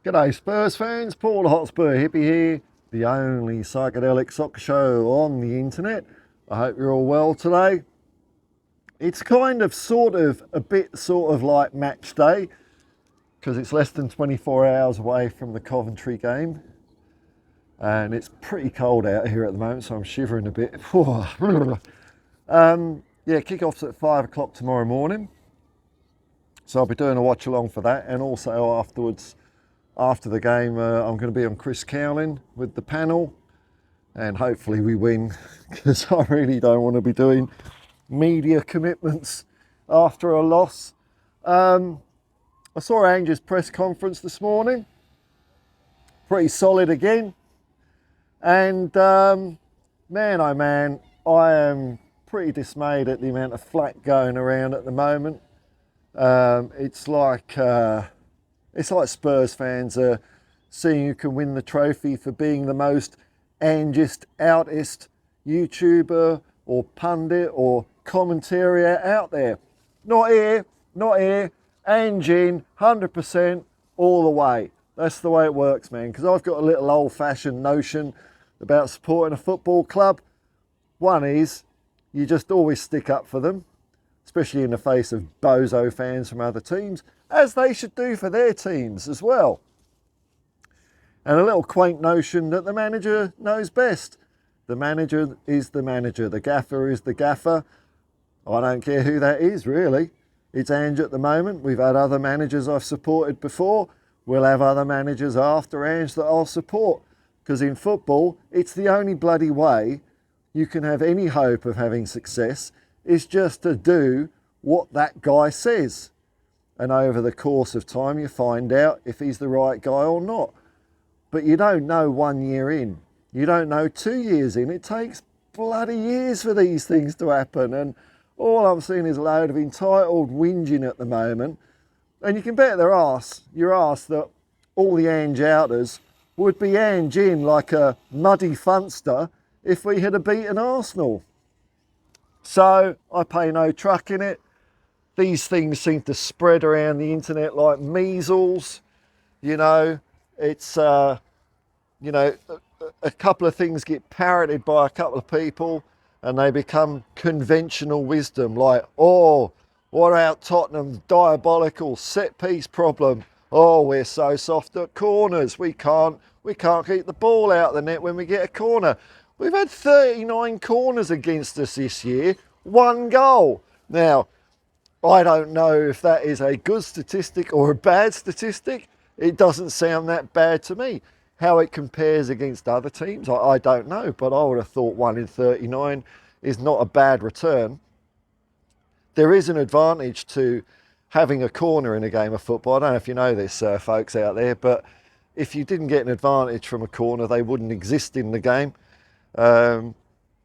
G'day Spurs fans, Paul Hotspur hippie here, the only psychedelic soccer show on the internet. I hope you're all well today. It's kind of a bit like match day because it's less than 24 hours away from the Coventry game and it's pretty cold out here at the moment, so I'm shivering a bit. Kick-off's at 5 o'clock tomorrow morning, so I'll be doing a watch along for that, and also afterwards, after the game, I'm going to be on Chris Cowling with the panel, and hopefully we win, because I really don't want to be doing media commitments after a loss. I saw Ange's press conference this morning, pretty solid again, and man oh man, I am pretty dismayed at the amount of flack going around at the moment. It's like Spurs fans are seeing who can win the trophy for being the most Angist, outist YouTuber or pundit or commentariat out there. Not here, not here. Ange in, 100% all the way. That's the way it works, man, because I've got a little old-fashioned notion about supporting a football club. One is, you just always stick up for them, especially in the face of bozo fans from other teams, as they should do for their teams as well. And a little quaint notion that the manager knows best. The manager is the manager. The gaffer is the gaffer. I don't care who that is, really. It's Ange at the moment. We've had other managers I've supported before. We'll have other managers after Ange that I'll support. Because in football, it's the only bloody way you can have any hope of having success is just to do what that guy says. And over the course of time, you find out if he's the right guy or not. But you don't know 1 year in. You don't know 2 years in. It takes bloody years for these things to happen. And all I'm seeing is a load of entitled whinging at the moment. And you can bet your arse that all the Ange outers would be Ange in like a muddy funster if we had beaten Arsenal. So I pay no truck in it. These things seem to spread around the internet like measles. You know, it's, a couple of things get parroted by a couple of people and they become conventional wisdom, like, oh, what about Tottenham's diabolical set piece problem? Oh, we're so soft at corners. We can't keep the ball out of the net when we get a corner. We've had 39 corners against us this year, 1 goal. Now, I don't know if that is a good statistic or a bad statistic. It doesn't sound that bad to me. How it compares against other teams, I don't know, but I would have thought 1 in 39 is not a bad return. There is an advantage to having a corner in a game of football. I don't know if you know this, folks out there, but if you didn't get an advantage from a corner, they wouldn't exist in the game.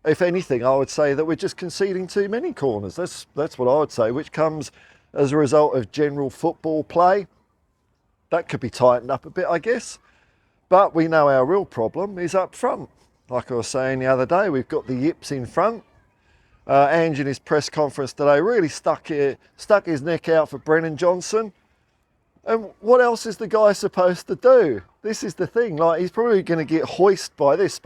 If anything, I would say that we're just conceding too many corners. That's what I would say, which comes as a result of general football play. That could be tightened up a bit, I guess. But we know our real problem is up front. Like I was saying the other day, we've got the yips in front. Ange in his press conference today really stuck his neck out for Brennan Johnson. And what else is the guy supposed to do? This is the thing. Like, he's probably going to get hoisted by this,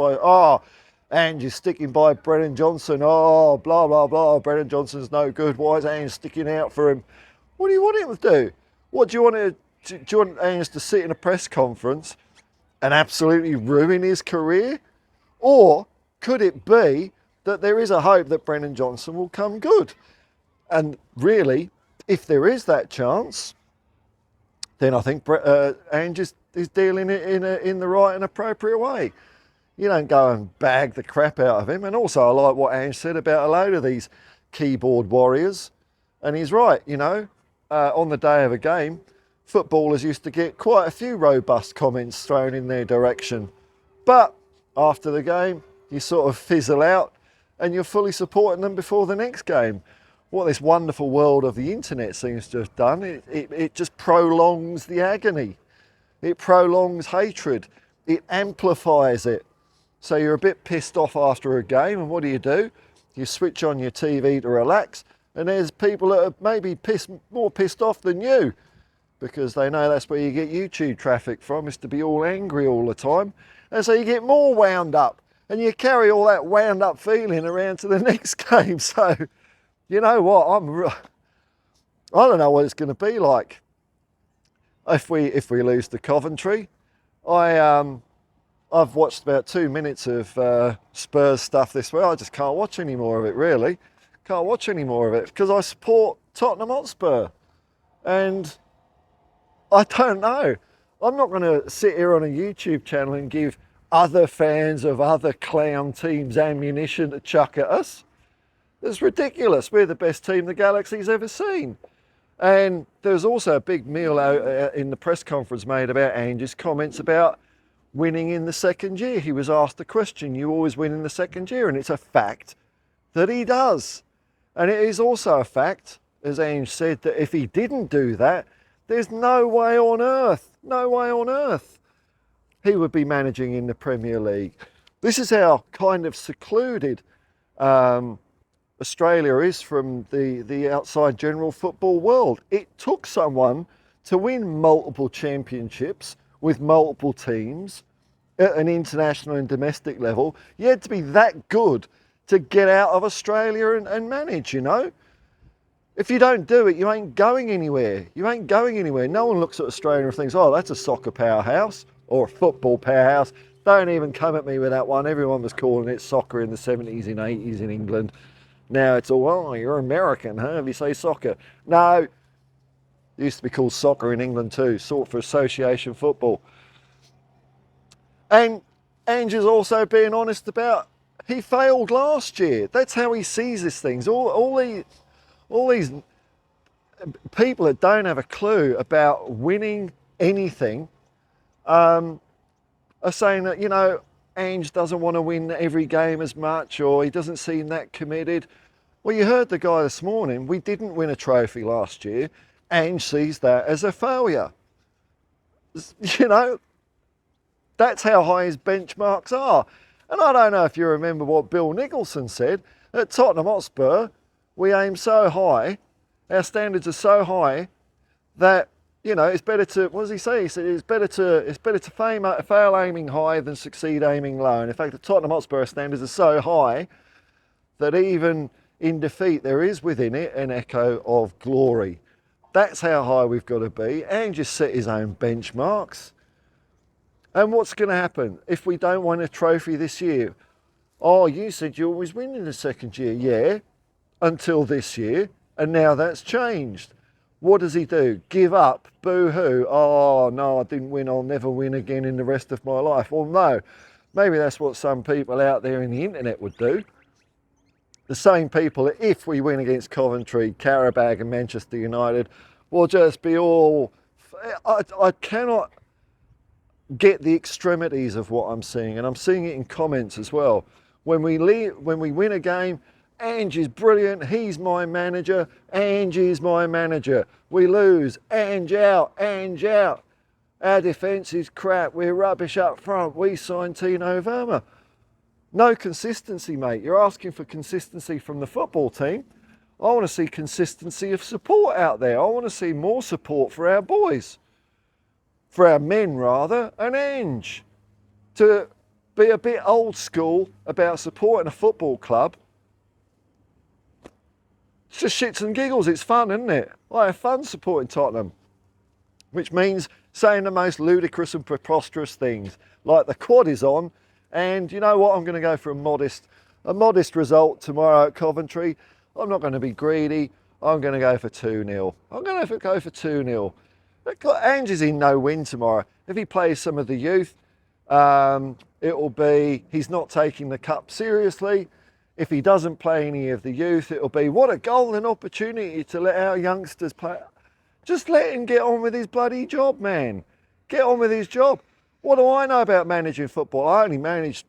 Ange is sticking by Brennan Johnson. Oh, blah, blah, blah. Brennan Johnson's no good. Why is Ange sticking out for him? What do you want him to do? What do you want Ange to sit in a press conference and absolutely ruin his career? Or could it be that there is a hope that Brennan Johnson will come good? And really, if there is that chance, then I think Ange is dealing it in the right and appropriate way. You don't go and bag the crap out of him. And also, I like what Ange said about a load of these keyboard warriors. And he's right, on the day of a game, footballers used to get quite a few robust comments thrown in their direction. But after the game, you sort of fizzle out and you're fully supporting them before the next game. What this wonderful world of the internet seems to have done, it just prolongs the agony. It prolongs hatred. It amplifies it. So you're a bit pissed off after a game, and what do? You switch on your TV to relax, and there's people that are maybe more pissed off than you. because they know that's where you get YouTube traffic from, is to be all angry all the time. And so you get more wound up, and you carry all that wound up feeling around to the next game. So, you know what, I don't know what it's going to be like if we lose to Coventry. I've watched about 2 minutes of Spurs stuff this week. I just can't watch any more of it, really. Can't watch any more of it because I support Tottenham Hotspur. And I don't know. I'm not going to sit here on a YouTube channel and give other fans of other clown teams ammunition to chuck at us. It's ridiculous. We're the best team the galaxy's ever seen. And there's also a big meal out in the press conference made about Ange's comments about winning in the second year. He was asked the question, you always win in the second year, and it's a fact that he does. And it is also a fact, as Ange said, that if he didn't do that, there's no way on earth he would be managing in the Premier League. This is how kind of secluded Australia is from the outside general football world. It took someone to win multiple championships with multiple teams at an international and domestic level. You had to be that good to get out of Australia and manage, you know. If you don't do it, you ain't going anywhere. You ain't going anywhere. No one looks at Australia and thinks, oh, that's a soccer powerhouse or a football powerhouse. Don't even come at me with that one. Everyone was calling it soccer in the 70s and 80s in England. Now it's all, oh, you're American, huh, if you say soccer. No, it used to be called soccer in England too, sort for association football. And Ange is also being honest about he failed last year. That's how he sees these things. All these people that don't have a clue about winning anything are saying that, you know, Ange doesn't want to win every game as much, or he doesn't seem that committed. Well, you heard the guy this morning. We didn't win a trophy last year. Ange sees that as a failure. You know, that's how high his benchmarks are. And I don't know if you remember what Bill Nicholson said. At Tottenham Hotspur, we aim so high, our standards are so high that, you know, it's better to, what does he say? He said it's better to fail aiming high than succeed aiming low. And in fact, the Tottenham Hotspur standards are so high that even in defeat there is within it an echo of glory. That's how high we've got to be. And just set his own benchmarks. And what's going to happen if we don't win a trophy this year? Oh, you said you always win in the second year. Yeah, until this year. And now that's changed. What does he do? Give up? Boo-hoo. Oh, no, I didn't win. I'll never win again in the rest of my life. Well, no. Maybe that's what some people out there in the internet would do. The same people, if we win against Coventry, Qarabag and Manchester United, will just be all... I cannot get the extremities of what I'm seeing, and I'm seeing it in comments as well. When we win a game, Ange is brilliant, he's my manager, Ange is my manager. We lose, Ange out, Ange out. Our defence is crap, we're rubbish up front, we signed Tino Werner. No consistency, mate. You're asking for consistency from the football team. I want to see consistency of support out there. I want to see more support for our boys. For our men, rather, and Ange. To be a bit old school about supporting a football club. It's just shits and giggles. It's fun, isn't it? I have fun supporting Tottenham. Which means saying the most ludicrous and preposterous things. Like the quad is on. And you know what? I'm going to go for a modest result tomorrow at Coventry. I'm not going to be greedy. I'm going to go for 2-0. I'm going to go for 2-0. Ange is in no win tomorrow. If he plays some of the youth, it will be he's not taking the cup seriously. If he doesn't play any of the youth, it will be what a golden opportunity to let our youngsters play. Just let him get on with his bloody job, man. Get on with his job. What do I know about managing football? I only managed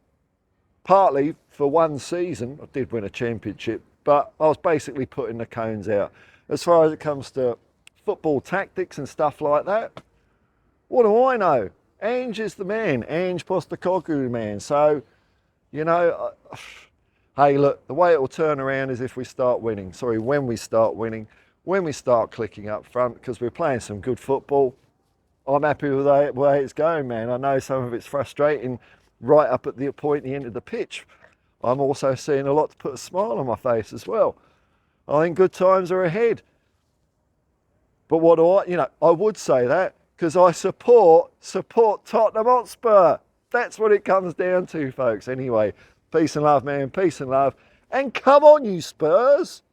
partly for one season. I did win a championship, but I was basically putting the cones out. As far as it comes to football tactics and stuff like that, what do I know? Ange is the man. Ange Postecoglou, man. So, you know, hey, look, the way it will turn around is if we start winning. Sorry, when we start winning. when we start clicking up front, because we're playing some good football, I'm happy with the way it's going, man. I know some of it's frustrating right up at the pointy end of the pitch. I'm also seeing a lot to put a smile on my face as well. I think good times are ahead. But what I would say that because I support Tottenham Hotspur. That's what it comes down to, folks. Anyway, peace and love, man. Peace and love. And come on, you Spurs.